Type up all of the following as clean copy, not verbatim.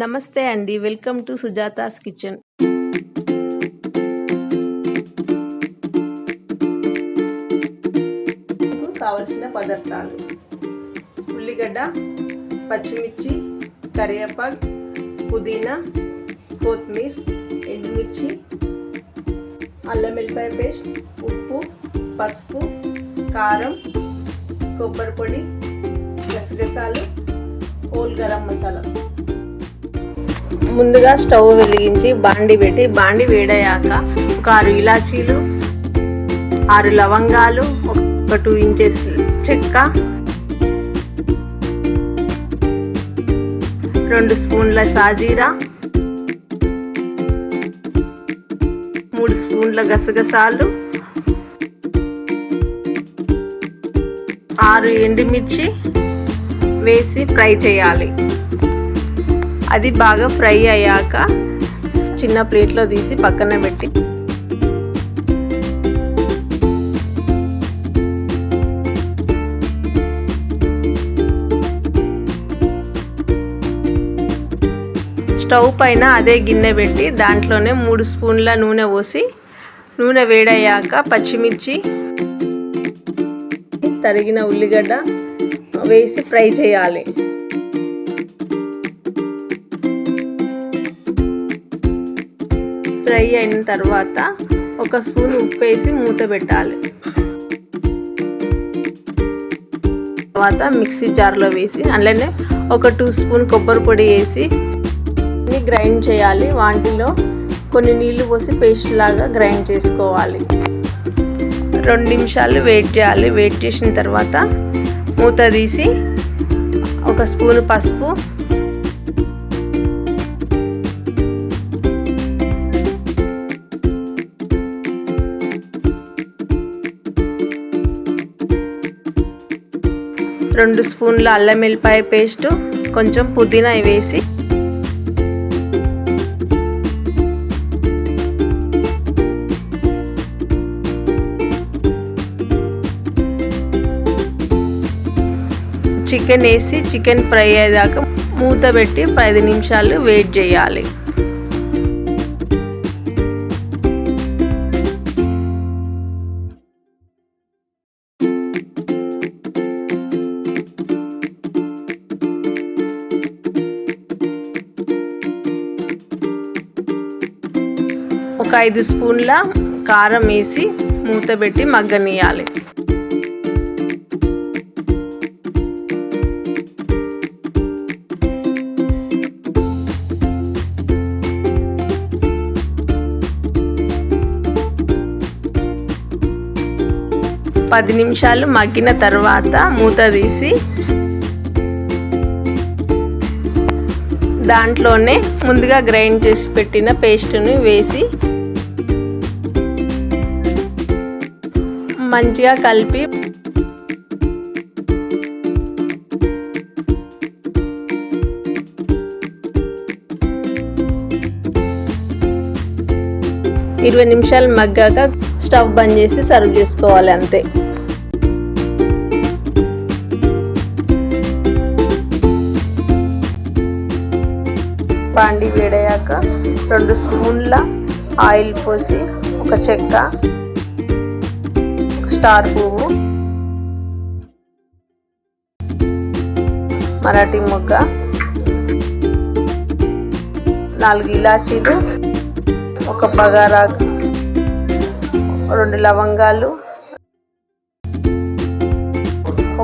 నమస్తే అండి. Welcome to Sujata's kitchen. కావలసిన పదార్థాలు: ఉల్లిగడ్డ, పచ్చిమిర్చి, కరివేపాకు, పుదీనా, కొత్తిమీర, ఎండుమిర్చి, అల్లం వెల్లిపాయ పేస్ట్, ఉప్పు, పసుపు, కారం, కొబ్బరి పొడి, గసగసాలు, హోల్ గరం మసాలా. ముందుగా స్టవ్ వెలిగించి బాండి పెట్టి బాండి వేడయ్యాక ఒక 6 ఇలాచీలు, 6 లవంగాలు, ఒక 2 ఇంచెస్ చెక్క, 2 స్పూన్ల సాజీరా, 3 స్పూన్ల గసగసాలు, 6 ఎండుమిర్చి వేసి ఫ్రై చేయాలి. అది బాగా ఫ్రై అయ్యాక చిన్న ప్లేట్లో తీసి పక్కన పెట్టి స్టవ్ పైన అదే గిన్నె పెట్టి దాంట్లోనే 3 స్పూన్ల నూనె పోసి నూనె వేడయ్యాక పచ్చిమిర్చి, తరిగిన ఉల్లిగడ్డ వేసి ఫ్రై చేయాలి. ఫ్రై అయిన తర్వాత 1 స్పూన్ ఉప్పు వేసి మూత పెట్టాలి. తర్వాత మిక్సీ జార్లో వేసి అందులోనే ఒక 2 స్పూన్ కొబ్బరి పొడి వేసి గ్రైండ్ చేయాలి. వాటిలో కొన్ని నీళ్లు పోసి పేస్ట్ లాగా గ్రైండ్ చేసుకోవాలి. 2 నిమిషాలు వెయిట్ చేయాలి. వెయిట్ చేసిన తర్వాత మూత తీసి 1 స్పూన్ పసుపు, 2 స్పూన్ల అల్లం వెల్లిపాయ పేస్ట్, కొంచెం పుదీనా వేసి చికెన్ వేసి చికెన్ ఫ్రై అయ్యేదాకా మూత పెట్టి 10 నిమిషాలు వెయిట్ చేయాలి. ఒక 5 స్పూన్ల కారం వేసి మూత పెట్టి మగ్గనియాలి. పది నిమిషాలు మగ్గిన తర్వాత మూత తీసి దాంట్లోనే ముందుగా గ్రైండ్ చేసి పెట్టిన పేస్ట్ని వేసి మంచిగా కలిపి ఇరవై నిమిషాలు మగ్గాక స్టవ్ బంద్ చేసి సర్వ్ చేసుకోవాలి. అంతే. బాండి వేడయ్యాక 2 స్పూన్ల ఆయిల్ పోసి ఒక చెక్క, స్టార్ పువ్వు, మరాఠీ మొగ్గ, 4 ఇలాచీలు, ఒక బగారాకు, 2 లవంగాలు,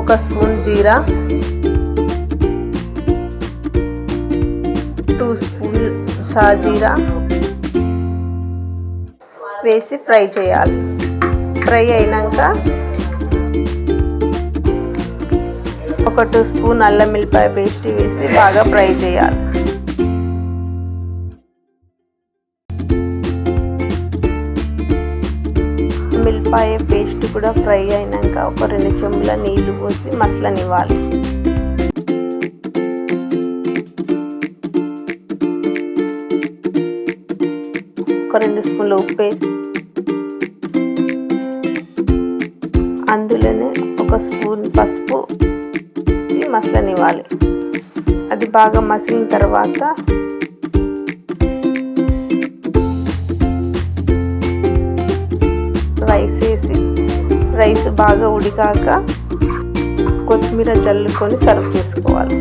1 స్పూన్ జీరా, 2 స్పూన్ సాజీరా వేసి ఫ్రై చేయాలి. ఫ్రై అయినాక ఒక 2 స్పూన్ అల్లం వెల్లిపాయ పేస్ట్ వేసి బాగా ఫ్రై చేయాలి. వెల్లిపాయ పేస్ట్ కూడా ఫ్రై అయినాక ఒక 2 చెంచాల నీళ్లు పోసి మసలనివ్వాలి. ఒక 2 స్పూన్ల ఉప్పు వేసి అందులోనే 1 స్పూన్ పసుపు మసలనివ్వాలి. అది బాగా మసిలిన తర్వాత రైస్ వేసి రైస్ బాగా ఉడికాక కొత్తిమీర జల్లుకొని సర్వ్ చేసుకోవాలి.